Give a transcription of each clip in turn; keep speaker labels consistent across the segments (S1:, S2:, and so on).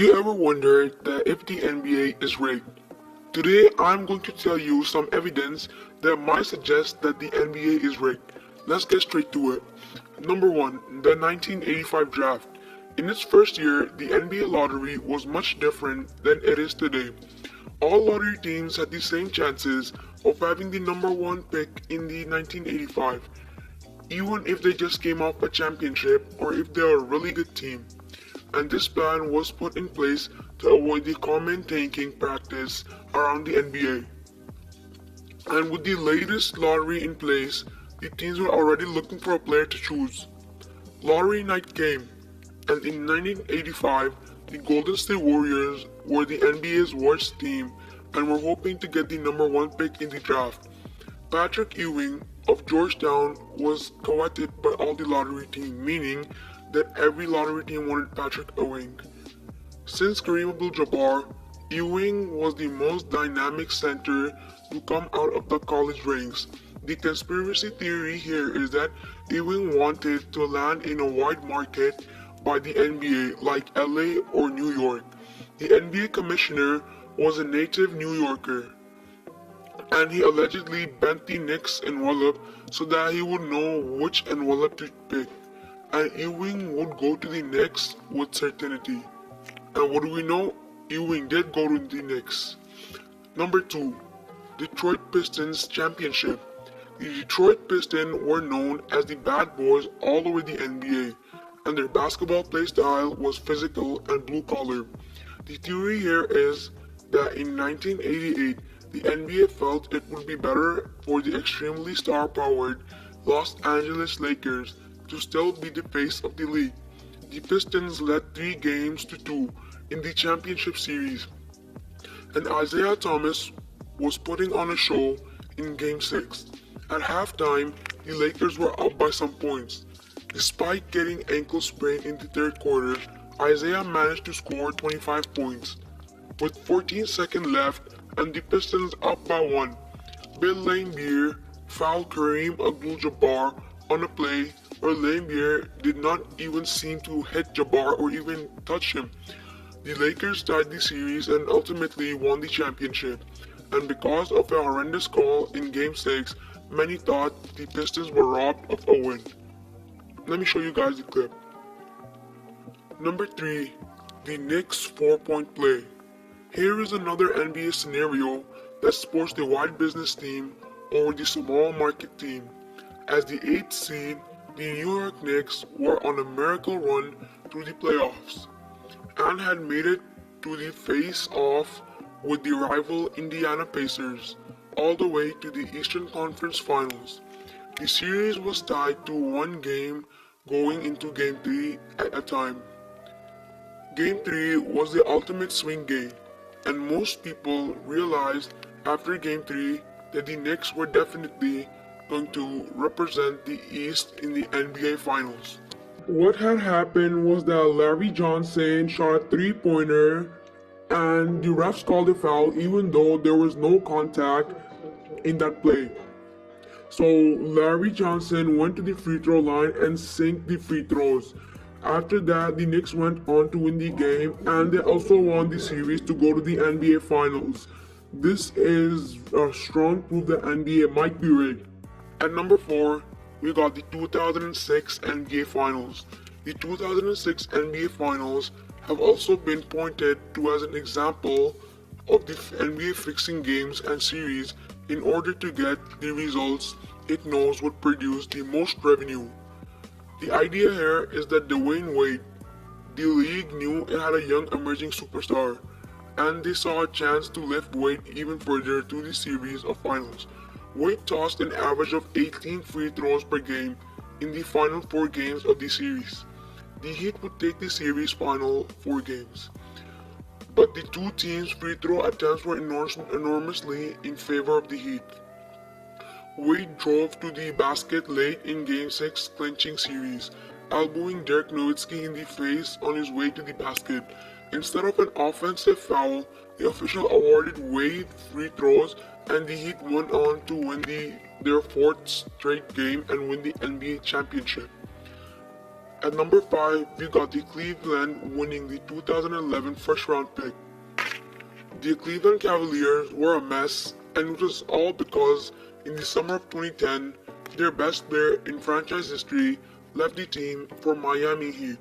S1: You ever wondered that if the NBA is rigged? Today I'm going to tell you some evidence that might suggest that the NBA is rigged. Let's get straight to it. Number 1. The 1985 draft. In its first year, the NBA lottery was much different than it is today. All lottery teams had the same chances of having the number 1 pick in the 1985, even if they just came off a championship or if they're a really good team. And this plan was put in place to avoid the common tanking practice around the NBA. And with the latest lottery in place, the teams were already looking for a player to choose. Lottery night came, and in 1985, the Golden State Warriors were the NBA's worst team and were hoping to get the number 1 pick in the draft. Patrick Ewing of Georgetown was coveted by all the lottery teams, meaning that every lottery team wanted Patrick Ewing. Since Kareem Abdul-Jabbar, Ewing was the most dynamic center to come out of the college ranks. The conspiracy theory here is that Ewing wanted to land in a wide market by the NBA like LA or New York. The NBA commissioner was a native New Yorker, and he allegedly bent the Knicks envelope so that he would know which envelope to pick, and Ewing would go to the Knicks with certainty. And what do we know? Ewing did go to the Knicks. Number 2. Detroit Pistons Championship. The Detroit Pistons were known as the bad boys all over the NBA, and their basketball play style was physical and blue collar. The theory here is that in 1988, the NBA felt it would be better for the extremely star-powered Los Angeles Lakers to still be the face of the league. The Pistons led 3 games to 2 in the championship series, and Isaiah Thomas was putting on a show in Game 6. At halftime, the Lakers were up by some points. Despite getting ankle sprain in the third quarter, Isaiah managed to score 25 points. With 14 seconds left and the Pistons up by 1, Bill Laimbeer fouled Kareem Abdul-Jabbar on a play where Laimbeer did not even seem to hit Jabbar or even touch him. The Lakers tied the series and ultimately won the championship. And because of a horrendous call in Game 6, many thought the Pistons were robbed of a win. Let me show you guys the clip. Number 3. The Knicks 4-point play. Here is another NBA scenario that sports the wide business team over the small market team. As the 8th seed, the New York Knicks were on a miracle run through the playoffs and had made it to the face-off with the rival Indiana Pacers all the way to the Eastern Conference Finals. The series was tied to 1 game going into Game 3 at a time. Game 3 was the ultimate swing game, and most people realized after Game 3 that the Knicks were definitely going to represent the East in the NBA Finals. What had happened was that Larry Johnson shot a three-pointer and the refs called a foul even though there was no contact in that play. So Larry Johnson went to the free throw line and sank the free throws. After that, the Knicks went on to win the game and they also won the series to go to the NBA Finals. This is a strong proof that NBA might be rigged. At number 4, we got the 2006 NBA Finals. The 2006 NBA Finals have also been pointed to as an example of the NBA fixing games and series in order to get the results it knows would produce the most revenue. The idea here is that Dwayne Wade, the league knew it had a young emerging superstar, and they saw a chance to lift Wade even further to the series of finals. Wade tossed an average of 18 free throws per game in the final 4 games of the series. The Heat would take the series final 4 games. But the 2 teams' free throw attempts were enormously in favor of the Heat. Wade drove to the basket late in Game 6 clinching series, elbowing Dirk Nowitzki in the face on his way to the basket. Instead of an offensive foul, the official awarded Wade free throws and the Heat went on to win their 4th straight game and win the NBA championship. At number 5, we got the Cleveland winning the 2011 first round pick. The Cleveland Cavaliers were a mess, and it was all because in the summer of 2010, their best player in franchise history left the team for Miami Heat.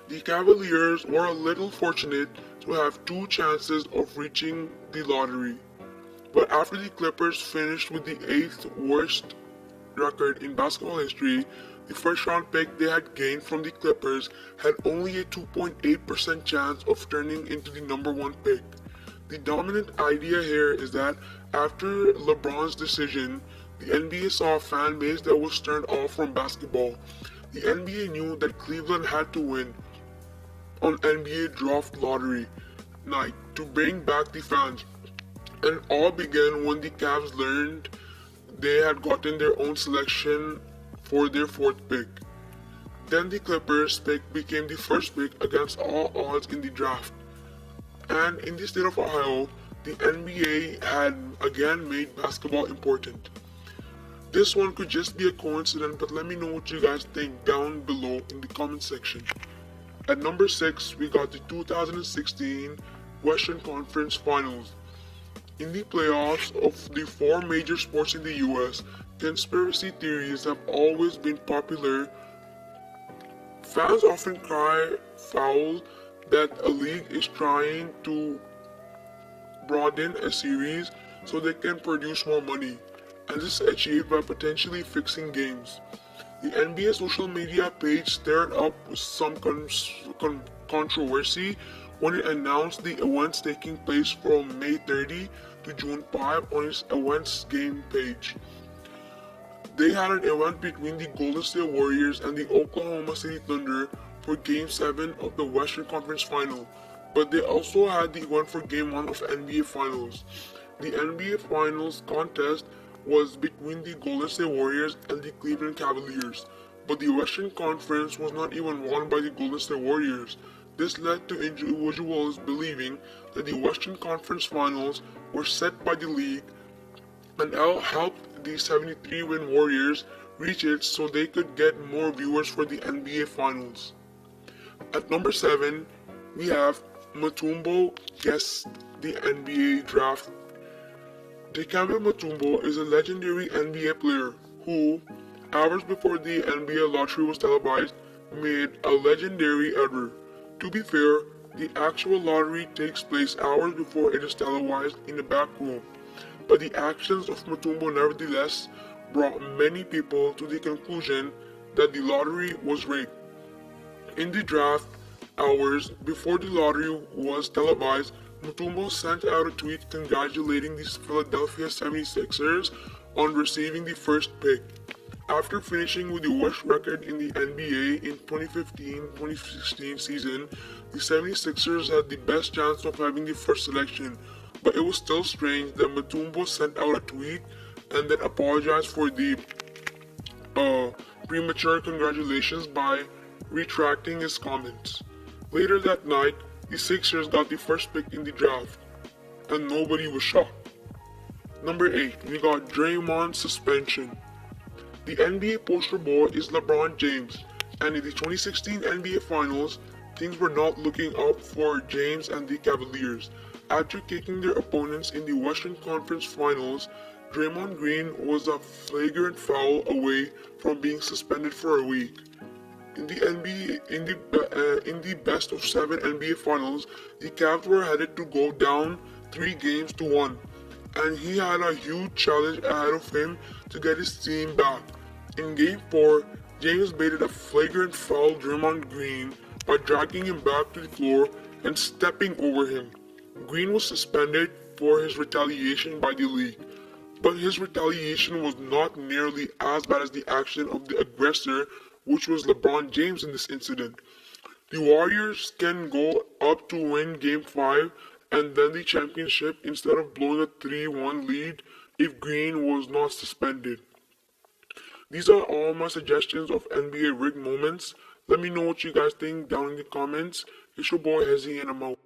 S1: The Cavaliers were a little fortunate to have two chances of reaching the lottery, but after the Clippers finished with the 8th worst record in basketball history, the first round pick they had gained from the Clippers had only a 2.8% chance of turning into the number 1 pick. The dominant idea here is that after LeBron's decision, the NBA saw a fan base that was turned off from basketball. The NBA knew that Cleveland had to win on NBA draft lottery night to bring back the fans. And it all began when the Cavs learned they had gotten their own selection for their 4th pick. Then the Clippers pick became the first pick against all odds in the draft. And in the state of Ohio, the NBA had again made basketball important. This one could just be a coincidence, but let me know what you guys think down below in the comment section. At number 6, we got the 2016 Western Conference Finals. In the playoffs of the 4 major sports in the US, conspiracy theories have always been popular. Fans often cry foul that a league is trying to broaden a series so they can produce more money, and this is achieved by potentially fixing games. The NBA social media page stirred up some controversy when it announced the events taking place from May 30 to June 5 on its events game page. They had an event between the Golden State Warriors and the Oklahoma City Thunder for Game 7 of the Western Conference Final, but they also had the event for Game 1 of NBA Finals. The NBA Finals contest was between the Golden State Warriors and the Cleveland Cavaliers, but the Western Conference was not even won by the Golden State Warriors. This led to individuals believing that the Western Conference Finals were set by the league and helped the 73-win Warriors reach it so they could get more viewers for the NBA Finals. At number 7, we have Mutombo guessed the NBA draft. Dikembe Mutombo is a legendary NBA player who, hours before the NBA lottery was televised, made a legendary error. To be fair, the actual lottery takes place hours before it is televised in the back room, but the actions of Mutombo nevertheless brought many people to the conclusion that the lottery was rigged. In the draft hours before the lottery was televised, Mutombo sent out a tweet congratulating the Philadelphia 76ers on receiving the first pick. After finishing with the worst record in the NBA in 2015-2016 season, the 76ers had the best chance of having the first selection, but it was still strange that Mutombo sent out a tweet and then apologized for the premature congratulations by retracting his comments. Later that night, the Sixers got the first pick in the draft, and nobody was shocked. Number 8, we got Draymond's suspension. The NBA poster boy is LeBron James, and in the 2016 NBA Finals, things were not looking up for James and the Cavaliers. After kicking their opponents in the Western Conference Finals, Draymond Green was a flagrant foul away from being suspended for a week. In the best of 7 NBA Finals, the Cavs were headed to go down 3 games to 1, and he had a huge challenge ahead of him to get his team back. In Game 4, James baited a flagrant foul Draymond Green by dragging him back to the floor and stepping over him. Green was suspended for his retaliation by the league, but his retaliation was not nearly as bad as the action of the aggressor, which was LeBron James in this incident. The Warriors can go up to win Game 5 and then the championship instead of blowing a 3-1 lead if Green was not suspended. These are all my suggestions of NBA rigged moments. Let me know what you guys think down in the comments. It's your boy Hezzy and I'm out.